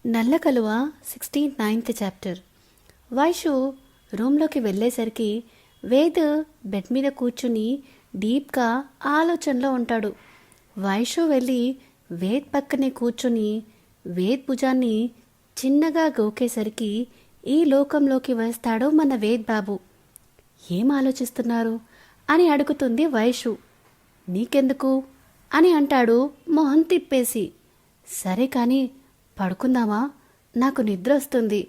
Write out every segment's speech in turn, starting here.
నల్ల కలువ 69th chapter. Vaishu రూమ్లోకి వెళ్ళేసరికి వేద్ బెడ్ మీద కూర్చుని డీప్గా ఆలోచనలో ఉంటాడు. వైషు వెళ్ళి వేద్ పక్కనే కూర్చుని వేద్ భుజాన్ని చిన్నగా గోకేసరికి ఈ లోకంలోకి వస్తాడు మన వేద్ బాబు. ఏం ఆలోచిస్తున్నారు అని అడుగుతుంది వైషు. నీకెందుకు అని అంటాడు మొహం తిప్పేసి. సరే కానీ పడుకుందామా, నాకు నిద్ర వస్తుంది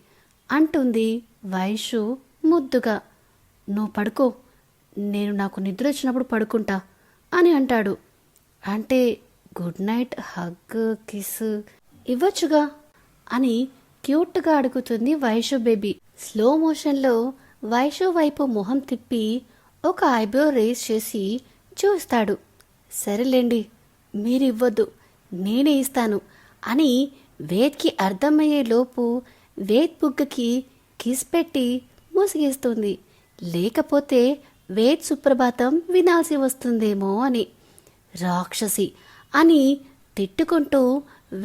అంటుంది వైషు ముద్దుగా. నువ్వు పడుకో, నేను నాకు నిద్ర వచ్చినప్పుడు పడుకుంటా అని అంటాడు. అంటే గుడ్ నైట్ హగ్ కిస్ ఇవ్వచ్చుగా అని క్యూట్గా అడుగుతుంది వైషు బేబీ. స్లో మోషన్లో వైషు వైపు మొహం తిప్పి ఒక ఐబ్రో రేస్ చేసి చూస్తాడు. సరేలేండి, మీరు ఇవ్వద్దు, నేనే ఇస్తాను అని వేద్కి అర్థమయ్యే లోపు వేద్ బుగ్గకి కిస్ పెట్టి ముసిగేస్తుంది. లేకపోతే వేద్ సుప్రభాతం వినాల్సి వస్తుందేమో అని. రాక్షసి అని తిట్టుకుంటూ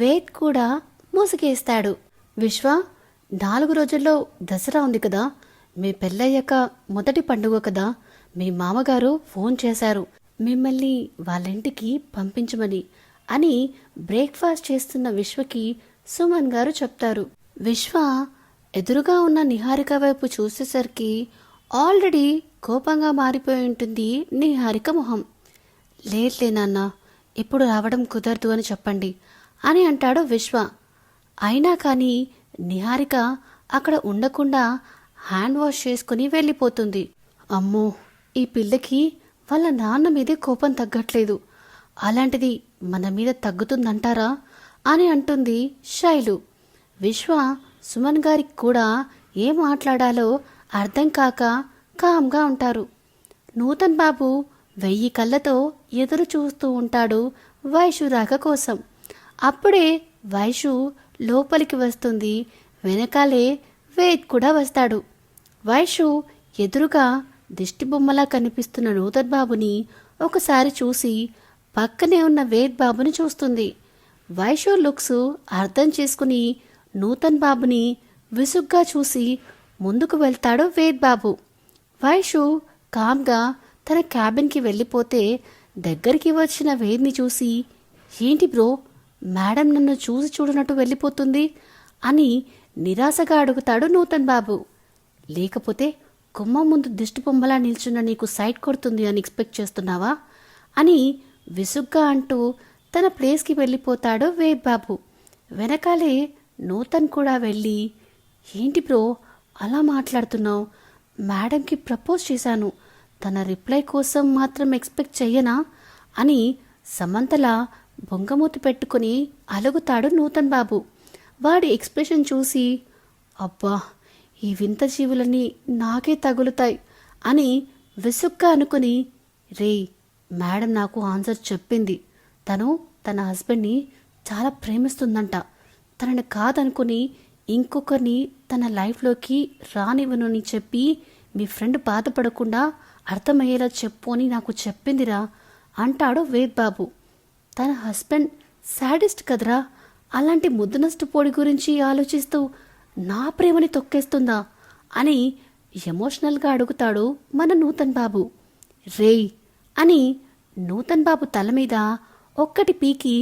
వేద్ కూడా ముసిగేస్తాడు. విశ్వ, 4 రోజుల్లో దసరా ఉంది కదా, మీ పెళ్ళయ్యాక మొదటి పండుగ కదా, మీ మామగారు ఫోన్ చేశారు మిమ్మల్ని వాళ్ళింటికి పంపించమని అని బ్రేక్ఫాస్ట్ చేస్తున్న విశ్వకి సుమన్ గారు చెప్తారు. విశ్వ ఎదురుగా ఉన్న నిహారిక వైపు చూసేసరికి ఆల్రెడీ కోపంగా మారిపోయి ఉంటుంది నిహారిక మొహం. లేదులే నాన్న, ఇప్పుడు రావడం కుదరదు అని చెప్పండి అని అంటాడు విశ్వ. అయినా కానీ నిహారిక అక్కడ ఉండకుండా హ్యాండ్ వాష్ చేసుకుని వెళ్ళిపోతుంది. అమ్మో, ఈ పిల్లకి వాళ్ళ నాన్న మీదే కోపం తగ్గట్లేదు, అలాంటిది మన మీద తగ్గుతుందంటారా అని అంటుంది శైలు. విశ్వ సుమన్ గారికి కూడా ఏం మాట్లాడాలో అర్థం కాక కామ్గా ఉంటారు. నూతన్ బాబు 1000 కళ్ళతో ఎదురు చూస్తూ ఉంటాడు వైషు రాక కోసం. అప్పుడే వైషు లోపలికి వస్తుంది. వెనకాలే వేద్ కూడా వస్తాడు. వైషు ఎదురుగా దిష్టిబొమ్మలా కనిపిస్తున్న నూతన్ బాబుని ఒకసారి చూసి పక్కనే ఉన్న వేద్ బాబుని చూస్తుంది. వైషు లుక్స్ అర్థం చేసుకుని నూతన్ బాబుని విసుగ్గా చూసి ముందుకు వెళ్తాడు వేద్ బాబు. వైషు కామ్గా తన క్యాబిన్కి వెళ్ళిపోతే దగ్గరికి వచ్చిన వేద్ని చూసి, ఏంటి బ్రో, మేడం నన్ను చూసి చూడనట్టు వెళ్ళిపోతుంది అని నిరాశగా అడుగుతాడు నూతన్ బాబు. లేకపోతే గుమ్మం ముందు దిష్టి బొమ్మలా నిల్చున్న నీకు సైట్ కొడుతుంది అని ఎక్స్పెక్ట్ చేస్తున్నావా అని విసుగ్గా అంటూ తన ప్లేస్కి వెళ్ళిపోతాడు వేద్ బాబు. వెనకాలే నూతన్ కూడా వెళ్ళి, ఏంటి బ్రో అలా మాట్లాడుతున్నావు, మేడంకి ప్రపోజ్ చేశాను, తన రిప్లై కోసం మాత్రం ఎక్స్పెక్ట్ చెయ్యనా అని సమంతలా బొంగమూతి పెట్టుకుని అలుగుతాడు నూతన్ బాబు. వాడి ఎక్స్ప్రెషన్ చూసి, అబ్బా ఈ వింత జీవులన్నీ నాకే తగులుతాయి అని విసుగ్గా అనుకుని, రే మేడం నాకు ఆన్సర్ చెప్పింది, తను తన హస్బెండ్ని చాలా ప్రేమిస్తుందంట, తనని కాదనుకుని ఇంకొకరిని తన లైఫ్లోకి రానివ్వనని చెప్పి మీ ఫ్రెండ్ బాధపడకుండా అర్థమయ్యేలా చెప్పు అని నాకు చెప్పిందిరా అంటాడు వేద్ బాబు. తన హస్బెండ్ సాడిస్ట్ కదరా, అలాంటి ముద్దునష్టు పొడి గురించి ఆలోచిస్తూ నా ప్రేమని తొక్కేస్తుందా అని ఎమోషనల్గా అడుగుతాడు మన నూతన్ బాబు. రేయ్ అని నూతన్ బాబు తల మీద ఒక్కటి పీకి,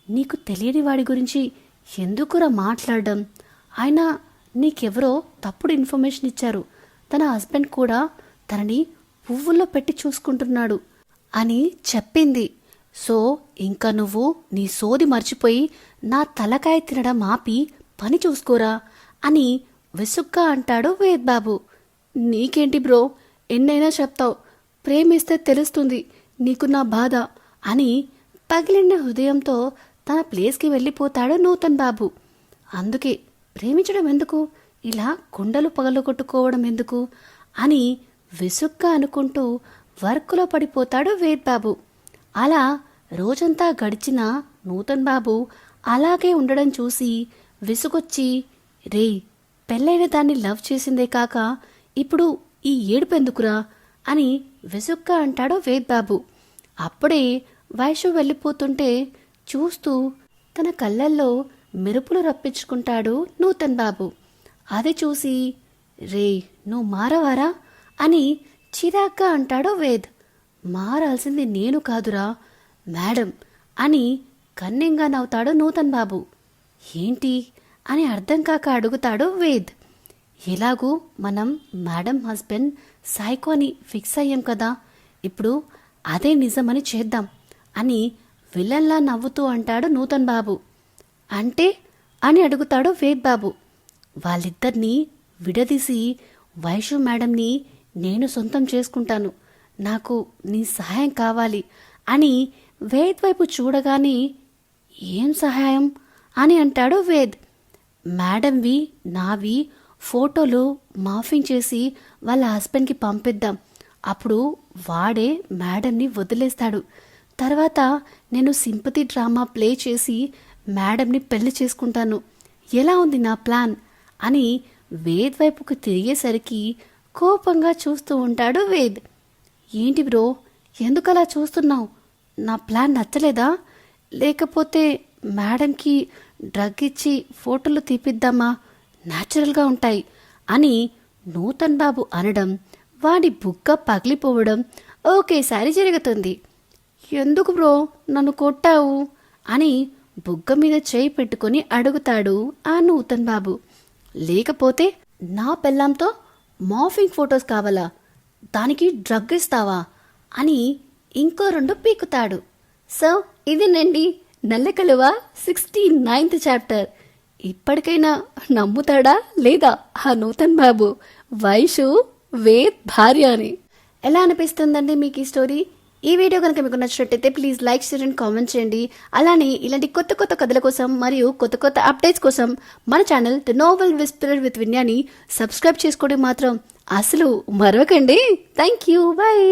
నీకు తెలియని వాడి గురించి ఎందుకురా మాట్లాడడం, ఆయన నీకెవరో తప్పుడు ఇన్ఫర్మేషన్ ఇచ్చారు, తన హస్బెండ్ కూడా తనని పువ్వుల్లో పెట్టి చూసుకుంటున్నాడు అని చెప్పింది. సో ఇంకా నువ్వు నీ సోది మర్చిపోయి నా తలకాయ తినడం ఆపి పని చూసుకోరా అని విసుగ్గా అంటాడు వేద్ బాబు. నీకేంటి బ్రో, ఎన్నైనా చెప్తావు, ప్రేమిస్తే తెలుస్తుంది నీకు నా బాధ అని పగిలిన హృదయంతో తన ప్లేస్కి వెళ్ళిపోతాడు నూతన్ బాబు. అందుకే ప్రేమించడం ఎందుకు, ఇలా కుండలు పగలగొట్టుకోవడం ఎందుకు అని విసుగ్గా అనుకుంటూ వర్క్లో పడిపోతాడు వేద్ బాబు. అలా రోజంతా గడిచిన నూతన్ బాబు అలాగే ఉండడం చూసి విసుగొచ్చి, రే పెళ్ళైన దాన్ని లవ్ చేసిందే కాక ఇప్పుడు ఈ ఏడుపెందుకురా అని విసుగ్గా అంటాడు వేద్ బాబు. అప్పుడే వైషు వెళ్ళిపోతుంటే చూస్తూ తన కళ్ళల్లో మెరుపులు రప్పించుకుంటాడు నూతన్ బాబు. అది చూసి, రే నువ్వు మారవారా అని చిరాగ్గా అంటాడు వేద్. మారాల్సింది నేను కాదురా మేడం అని కన్నింగా నవ్వుతాడు నూతన్ బాబు. ఏంటి అని అర్థం కాక అడుగుతాడు వేద్. ఎలాగూ మనం మేడం హస్బెండ్ సైకో అని ఫిక్స్ అయ్యాం కదా, ఇప్పుడు అదే నిజమని చేద్దాం అని విలన్లా నవ్వుతూ అంటాడు నూతన్ బాబు. అంటే అని అడుగుతాడు వేద్ బాబు. వాళ్ళిద్దరినీ విడదీసి వైషు మేడంని నేను సొంతం చేసుకుంటాను, నాకు నీ సహాయం కావాలి అని వేద్ వైపు చూడగానే, ఏం సహాయం అని అంటాడు వేద్. మేడంవి నావి ఫోటోలు మాఫింగ్ చేసి వాళ్ళ హస్బెండ్కి పంపిద్దాం, అప్పుడు వాడే మేడంని వదిలేస్తాడు. తర్వాత నేను సింపతి డ్రామా ప్లే చేసి మేడంని పెళ్లి చేసుకుంటాను. ఎలా ఉంది నా ప్లాన్ అని వేద్ వైపుకు తిరిగేసరికి కోపంగా చూస్తూ ఉంటాడు వేద్. ఏంటి బ్రో, ఎందుకలా చూస్తున్నావు? నా ప్లాన్ నచ్చలేదా? లేకపోతే మేడంకి డ్రగ్ ఇచ్చి ఫోటోలు తీపిద్దామా, న్యాచురల్గా ఉంటాయి అని నూతన్ బాబు అనడం, వాడి బుగ్గ పగిలిపోవడం ఒకేసారి జరుగుతుంది. ఎందుకు బ్రో నన్ను కొట్టావు అని బుగ్గ మీద చేయి పెట్టుకుని అడుగుతాడు ఆ నూతన్ బాబు. లేకపోతే నా పెళ్ళాంతో మార్ఫింగ్ ఫొటోస్ కావాలా, దానికి డ్రగ్ ఇస్తావా అని ఇంకో 2 పీకుతాడు. సో ఇదేనండి నల్లకలువ 69th చాప్టర్. ఇప్పటికైనా నమ్ముతాడా లేదా ఆ నూతన్ బాబు వైషు వేద్ భార్య అని? ఎలా అనిపిస్తుందండి మీకు ఈ స్టోరీ? ఈ వీడియో కనుక మీకు నచ్చినట్టయితే please like, share and comment చేయండి. అలానే ఇలాంటి కొత్త కొత్త కథల కోసం మరియు కొత్త కొత్త అప్డేట్స్ కోసం మన channel the novel whisperer with విన్యాని సబ్స్క్రైబ్ చేసుకోవడం మాత్రం అసలు మరవకండి. Thank you, bye.